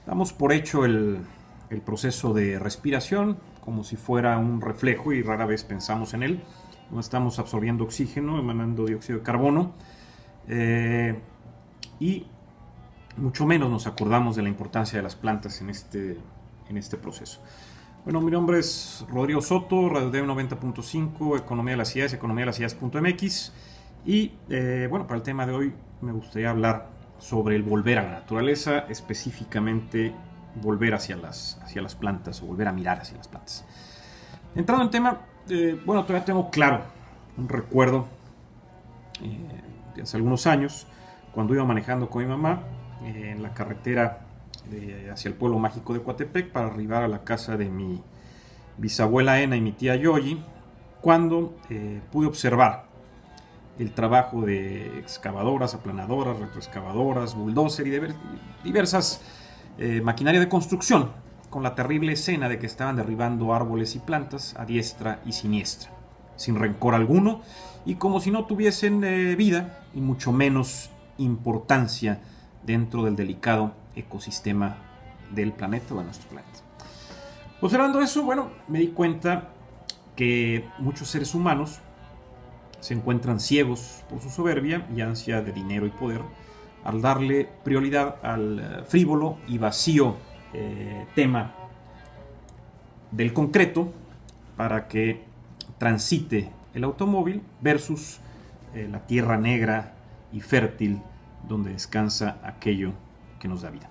Damos por hecho el proceso de respiración como si fuera un reflejo y rara vez pensamos en él. No estamos absorbiendo oxígeno, emanando dióxido de carbono y mucho menos nos acordamos de la importancia de las plantas en este proceso. Bueno, mi nombre es Rodrigo Soto, Radio Dev 90.5, Economía de las Ciudades, economía de las ciudades.mx. Y bueno, para el tema de hoy me gustaría hablar sobre el volver a la naturaleza, específicamente volver hacia las plantas o volver a mirar hacia las plantas. Entrando en tema, bueno, todavía tengo claro un recuerdo de hace algunos años, cuando iba manejando con mi mamá en la carretera hacia el pueblo mágico de Coatepec para arribar a la casa de mi bisabuela Ena y mi tía Yoyi, cuando pude observar el trabajo de excavadoras, aplanadoras, retroexcavadoras, bulldozer y diversas maquinaria de construcción, con la terrible escena de que estaban derribando árboles y plantas a diestra y siniestra, sin rencor alguno y como si no tuviesen vida y mucho menos importancia dentro del delicado ecosistema del planeta o de nuestro planeta. Observando eso, bueno, me di cuenta que muchos seres humanos se encuentran ciegos por su soberbia y ansia de dinero y poder al darle prioridad al frívolo y vacío tema del concreto para que transite el automóvil versus la tierra negra y fértil donde descansa aquello que nos da vida.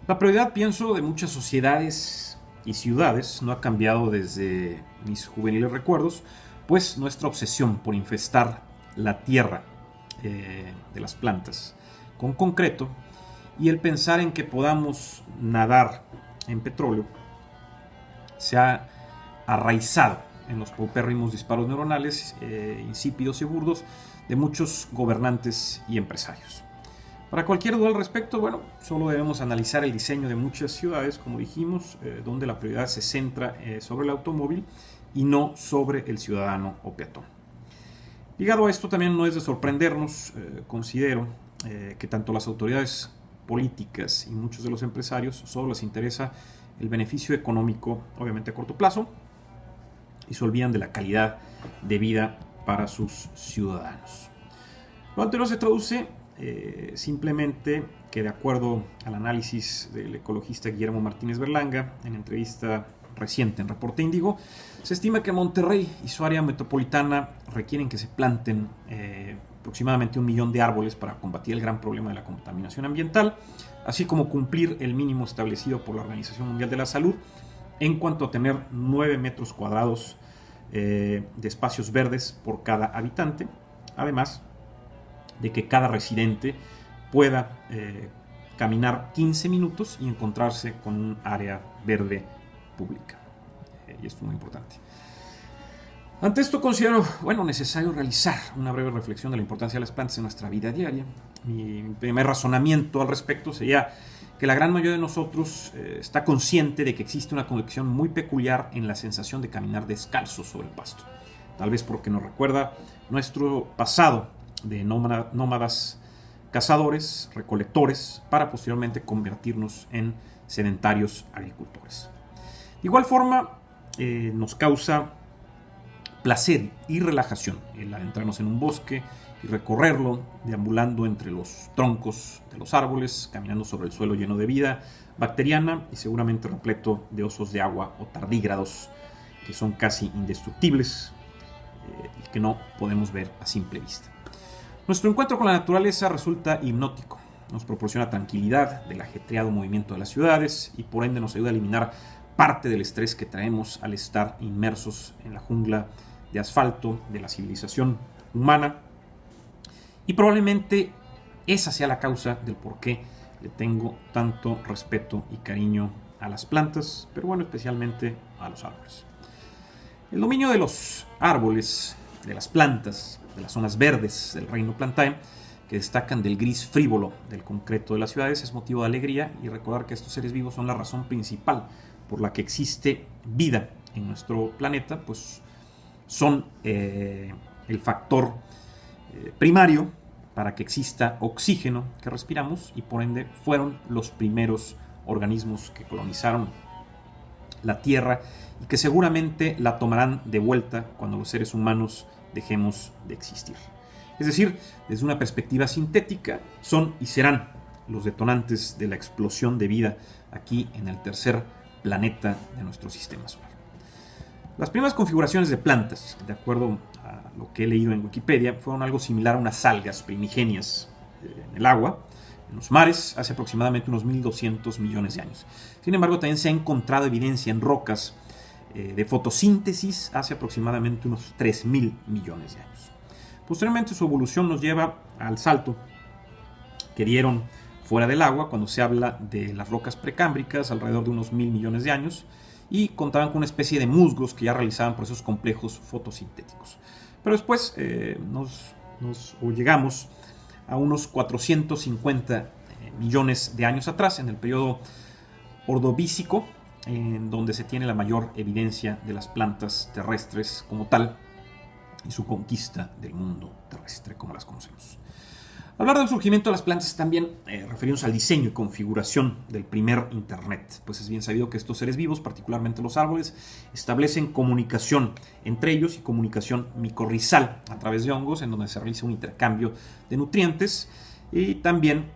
La prioridad, pienso, de muchas sociedades y ciudades no ha cambiado desde mis juveniles recuerdos, pues nuestra obsesión por infestar la tierra de las plantas con concreto y el pensar en que podamos nadar en petróleo se ha arraizado en los paupérrimos disparos neuronales insípidos y burdos de muchos gobernantes y empresarios. Para cualquier duda al respecto, bueno, solo debemos analizar el diseño de muchas ciudades, como dijimos, donde la prioridad se centra sobre el automóvil y no sobre el ciudadano o peatón. Ligado a esto también no es de sorprendernos, considero, que tanto las autoridades políticas y muchos de los empresarios solo les interesa el beneficio económico, obviamente a corto plazo, y se olvidan de la calidad de vida para sus ciudadanos. Lo anterior se traduce simplemente que, de acuerdo al análisis del ecologista Guillermo Martínez Berlanga en entrevista reciente en Reporte Índigo, se estima que Monterrey y su área metropolitana requieren que se planten aproximadamente 1 millón de árboles para combatir el gran problema de la contaminación ambiental, así como cumplir el mínimo establecido por la Organización Mundial de la Salud en cuanto a tener 9 metros cuadrados de espacios verdes por cada habitante, además de que cada residente pueda caminar 15 minutos y encontrarse con un área verde pública. Y esto es muy importante. Ante esto considero, necesario realizar una breve reflexión de la importancia de las plantas en nuestra vida diaria. Mi primer razonamiento al respecto sería que la gran mayoría de nosotros está consciente de que existe una conexión muy peculiar en la sensación de caminar descalzo sobre el pasto. Tal vez porque nos recuerda nuestro pasado de nómadas cazadores, recolectores, para posteriormente convertirnos en sedentarios agricultores. De igual forma, nos causa placer y relajación el adentrarnos en un bosque y recorrerlo, deambulando entre los troncos de los árboles, caminando sobre el suelo lleno de vida bacteriana y seguramente repleto de osos de agua o tardígrados que son casi indestructibles y que no podemos ver a simple vista. Nuestro encuentro con la naturaleza resulta hipnótico, nos proporciona tranquilidad del ajetreado movimiento de las ciudades y por ende nos ayuda a eliminar parte del estrés que traemos al estar inmersos en la jungla de asfalto de la civilización humana, y probablemente esa sea la causa del por qué le tengo tanto respeto y cariño a las plantas, pero especialmente a los árboles. El dominio de los árboles, de las plantas, de las zonas verdes del reino plantae, que destacan del gris frívolo del concreto de las ciudades, es motivo de alegría, y recordar que estos seres vivos son la razón principal por la que existe vida en nuestro planeta, pues son el factor primario para que exista oxígeno que respiramos y por ende fueron los primeros organismos que colonizaron la Tierra y que seguramente la tomarán de vuelta cuando los seres humanos dejemos de existir. Es decir, desde una perspectiva sintética, son y serán los detonantes de la explosión de vida aquí en el tercer planeta de nuestro sistema solar. Las primeras configuraciones de plantas, de acuerdo a lo que he leído en Wikipedia, fueron algo similar a unas algas primigenias en el agua, en los mares, hace aproximadamente unos 1.200 millones de años. Sin embargo, también se ha encontrado evidencia en rocas de fotosíntesis hace aproximadamente unos 3.000 millones de años. Posteriormente, su evolución nos lleva al salto que dieron fuera del agua cuando se habla de las rocas precámbricas alrededor de unos 1.000 millones de años y contaban con una especie de musgos que ya realizaban procesos complejos fotosintéticos. Pero después llegamos a unos 450 millones de años atrás, en el periodo ordovícico, en donde se tiene la mayor evidencia de las plantas terrestres como tal y su conquista del mundo terrestre como las conocemos. Hablar del surgimiento de las plantas es también referirnos al diseño y configuración del primer Internet, pues es bien sabido que estos seres vivos, particularmente los árboles, establecen comunicación entre ellos y comunicación micorrizal a través de hongos, en donde se realiza un intercambio de nutrientes y también,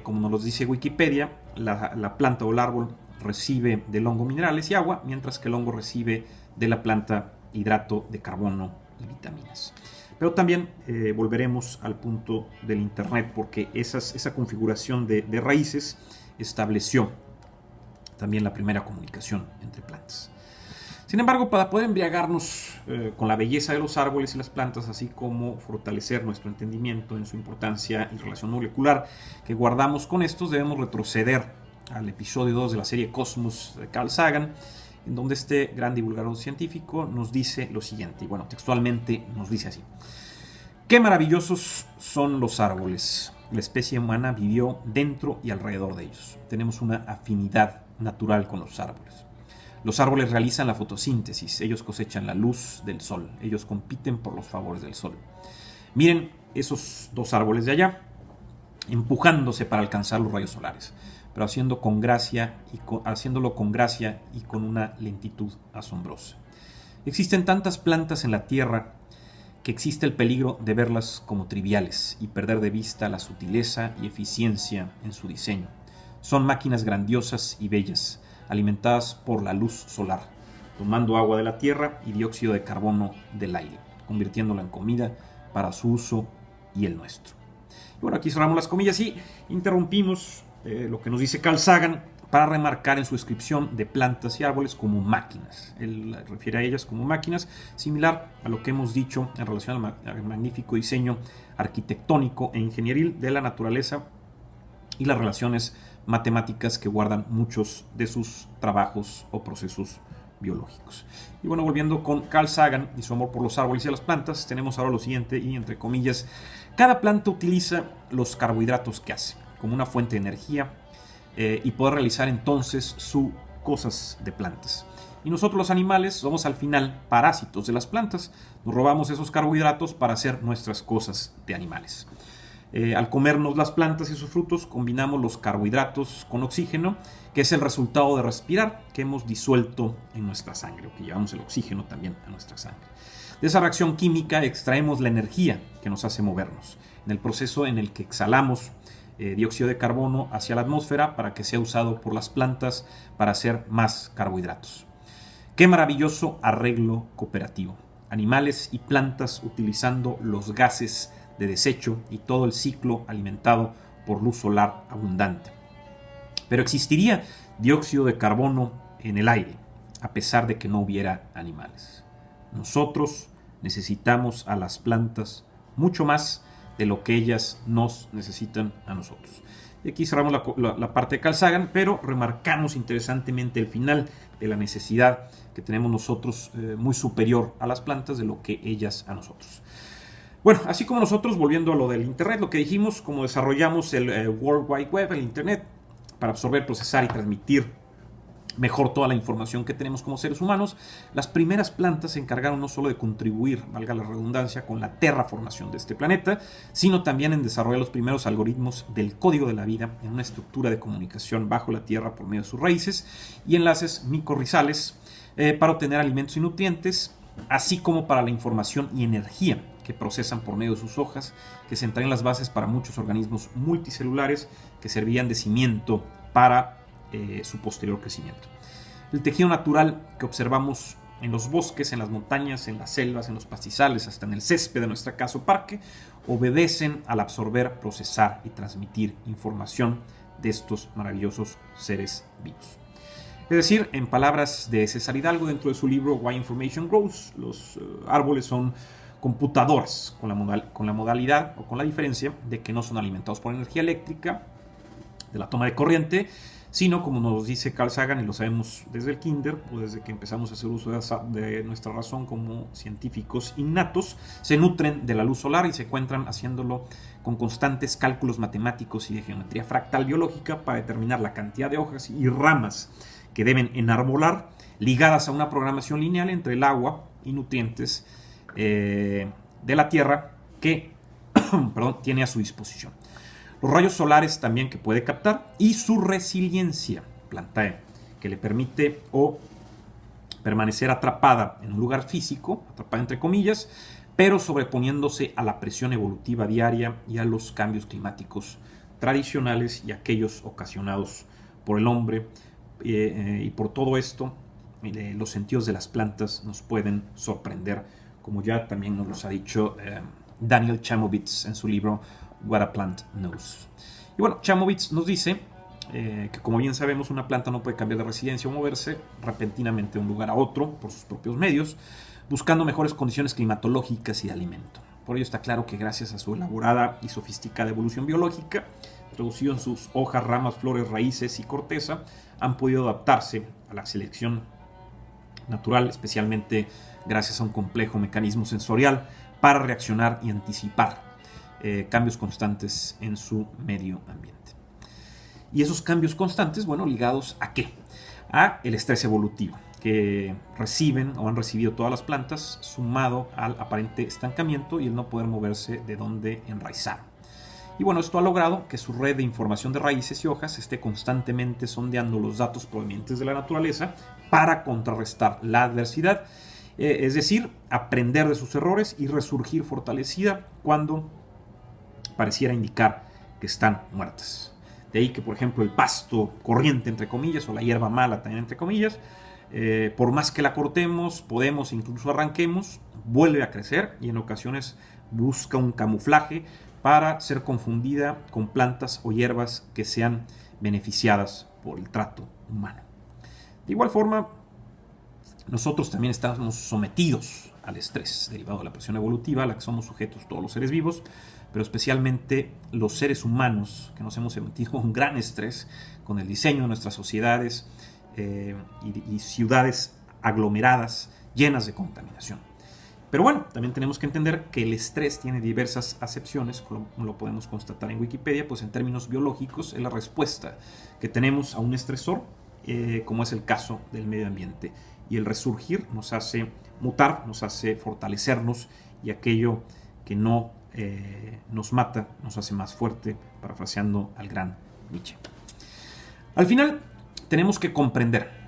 como nos lo dice Wikipedia, la planta o el árbol recibe del hongo minerales y agua, mientras que el hongo recibe de la planta hidrato de carbono y vitaminas. Pero también volveremos al punto del Internet, porque esa configuración de raíces estableció también la primera comunicación entre plantas. Sin embargo, para poder embriagarnos con la belleza de los árboles y las plantas, así como fortalecer nuestro entendimiento en su importancia y relación molecular que guardamos con estos, debemos retroceder al episodio 2 de la serie Cosmos de Carl Sagan, en donde este gran divulgador científico nos dice lo siguiente, y bueno, textualmente nos dice así: qué maravillosos son los árboles. La especie humana vivió dentro y alrededor de ellos. Tenemos una afinidad natural con los árboles. Los árboles realizan la fotosíntesis, ellos cosechan la luz del sol, ellos compiten por los favores del sol. Miren esos dos árboles de allá, empujándose para alcanzar los rayos solares, pero haciéndolo con gracia y con una lentitud asombrosa. Existen tantas plantas en la tierra que existe el peligro de verlas como triviales y perder de vista la sutileza y eficiencia en su diseño. Son máquinas grandiosas y bellas, alimentadas por la luz solar, tomando agua de la tierra y dióxido de carbono del aire, convirtiéndola en comida para su uso y el nuestro. Y bueno, aquí cerramos las comillas y interrumpimos lo que nos dice Carl Sagan para remarcar en su descripción de plantas y árboles como máquinas. Él refiere a ellas como máquinas, similar a lo que hemos dicho en relación al magnífico diseño arquitectónico e ingenieril de la naturaleza y las relaciones matemáticas que guardan muchos de sus trabajos o procesos biológicos. Y bueno, volviendo con Carl Sagan y su amor por los árboles y las plantas, tenemos ahora lo siguiente, y entre comillas: cada planta utiliza los carbohidratos que hace como una fuente de energía y poder realizar entonces sus cosas de plantas. Y nosotros los animales somos al final parásitos de las plantas, nos robamos esos carbohidratos para hacer nuestras cosas de animales. Al comernos las plantas y sus frutos, combinamos los carbohidratos con oxígeno, que es el resultado de respirar, que hemos disuelto en nuestra sangre, o que llevamos el oxígeno también a nuestra sangre. De esa reacción química extraemos la energía que nos hace movernos, en el proceso en el que exhalamos dióxido de carbono hacia la atmósfera para que sea usado por las plantas para hacer más carbohidratos. Qué maravilloso arreglo cooperativo. Animales y plantas utilizando los gases de desecho y todo el ciclo alimentado por luz solar abundante. Pero existiría dióxido de carbono en el aire, a pesar de que no hubiera animales. Nosotros necesitamos a las plantas mucho más de lo que ellas nos necesitan a nosotros. Y aquí cerramos la parte de Carl Sagan, pero remarcamos interesantemente el final de la necesidad que tenemos nosotros muy superior a las plantas de lo que ellas a nosotros. Bueno, así como nosotros, volviendo a lo del Internet, lo que dijimos, como desarrollamos el World Wide Web, el Internet, para absorber, procesar y transmitir mejor toda la información que tenemos como seres humanos, las primeras plantas se encargaron no solo de contribuir, valga la redundancia, con la terraformación de este planeta, sino también en desarrollar los primeros algoritmos del código de la vida en una estructura de comunicación bajo la tierra por medio de sus raíces y enlaces micorrizales para obtener alimentos y nutrientes, así como para la información y energía que procesan por medio de sus hojas, que sentarían las bases para muchos organismos multicelulares que servían de cimiento para su posterior crecimiento. El tejido natural que observamos en los bosques, en las montañas, en las selvas, en los pastizales, hasta en el césped de nuestra casa o parque, obedecen al absorber, procesar y transmitir información de estos maravillosos seres vivos. Es decir, en palabras de César Hidalgo dentro de su libro Why Information Grows, los árboles son computadoras con la modalidad o con la diferencia de que no son alimentados por energía eléctrica de la toma de corriente, sino, como nos dice Carl Sagan, y lo sabemos desde el kinder, o desde que empezamos a hacer uso de nuestra razón como científicos innatos, se nutren de la luz solar y se encuentran haciéndolo con constantes cálculos matemáticos y de geometría fractal biológica para determinar la cantidad de hojas y ramas que deben enarbolar, ligadas a una programación lineal entre el agua y nutrientes de la Tierra que tiene a su disposición. Los rayos solares también que puede captar y su resiliencia, planta que le permite permanecer atrapada en un lugar físico, atrapada entre comillas, pero sobreponiéndose a la presión evolutiva diaria y a los cambios climáticos tradicionales y aquellos ocasionados por el hombre. Y por todo esto, los sentidos de las plantas nos pueden sorprender, como ya también nos los ha dicho Daniel Chamovitz en su libro What a Plant Knows. Y bueno, Chamovitz nos dice que, como bien sabemos, una planta no puede cambiar de residencia o moverse repentinamente de un lugar a otro por sus propios medios, buscando mejores condiciones climatológicas y de alimento. Por ello está claro que gracias a su elaborada y sofisticada evolución biológica, traducido en sus hojas, ramas, flores, raíces y corteza, han podido adaptarse a la selección natural, especialmente gracias a un complejo mecanismo sensorial para reaccionar y anticipar cambios constantes en su medio ambiente. Y esos cambios constantes, bueno, ligados ¿a qué? A el estrés evolutivo que reciben o han recibido todas las plantas, sumado al aparente estancamiento y el no poder moverse de donde enraizaron. Y bueno, esto ha logrado que su red de información de raíces y hojas esté constantemente sondeando los datos provenientes de la naturaleza para contrarrestar la adversidad, es decir, aprender de sus errores y resurgir fortalecida cuando pareciera indicar que están muertas. De ahí que, por ejemplo, el pasto corriente, entre comillas, o la hierba mala también, entre comillas, por más que la cortemos, podemos, incluso arranquemos, vuelve a crecer y en ocasiones busca un camuflaje para ser confundida con plantas o hierbas que sean beneficiadas por el trato humano. De igual forma, nosotros también estamos sometidos al estrés derivado de la presión evolutiva a la que somos sujetos todos los seres vivos, pero especialmente los seres humanos que nos hemos sometido a un gran estrés con el diseño de nuestras sociedades y ciudades aglomeradas llenas de contaminación. Pero bueno, también tenemos que entender que el estrés tiene diversas acepciones, como lo podemos constatar en Wikipedia, pues en términos biológicos es la respuesta que tenemos a un estresor, como es el caso del medio ambiente. Y el resurgir nos hace mutar, nos hace fortalecernos y aquello que no nos mata nos hace más fuerte, parafraseando al gran Nietzsche. Al final, tenemos que comprender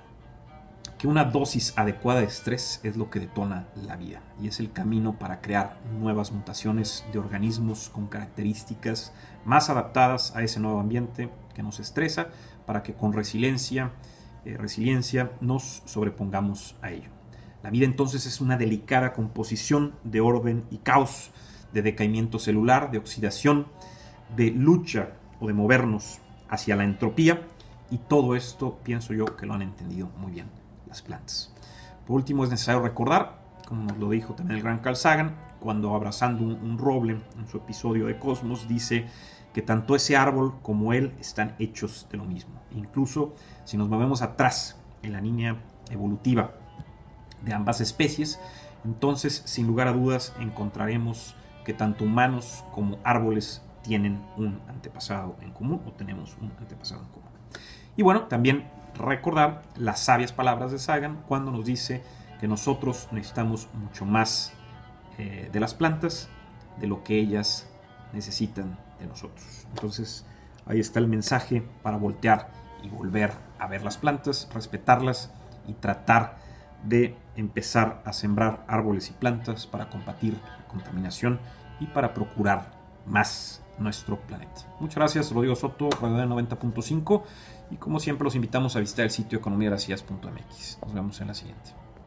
que una dosis adecuada de estrés es lo que detona la vida y es el camino para crear nuevas mutaciones de organismos con características más adaptadas a ese nuevo ambiente que nos estresa, para que con resiliencia nos sobrepongamos a ello. La vida entonces es una delicada composición de orden y caos, de decaimiento celular, de oxidación, de lucha o de movernos hacia la entropía, y todo esto pienso yo que lo han entendido muy bien las plantas. Por último, es necesario recordar, como nos lo dijo también el gran Carl Sagan, cuando abrazando un roble en su episodio de Cosmos, dice que tanto ese árbol como él están hechos de lo mismo. Incluso si nos movemos atrás en la línea evolutiva de ambas especies, entonces sin lugar a dudas encontraremos que tanto humanos como árboles tienen un antepasado en común, o tenemos un antepasado en común. Y bueno, también recordar las sabias palabras de Sagan cuando nos dice que nosotros necesitamos mucho más de las plantas de lo que ellas necesitan de nosotros. Entonces ahí está el mensaje para voltear y volver a ver las plantas, respetarlas y tratar de empezar a sembrar árboles y plantas para combatir la contaminación y para procurar más nuestro planeta. Muchas gracias, Rodrigo Soto, Radio 90.5, y como siempre los invitamos a visitar el sitio economiadelasias.mx. Nos vemos en la siguiente.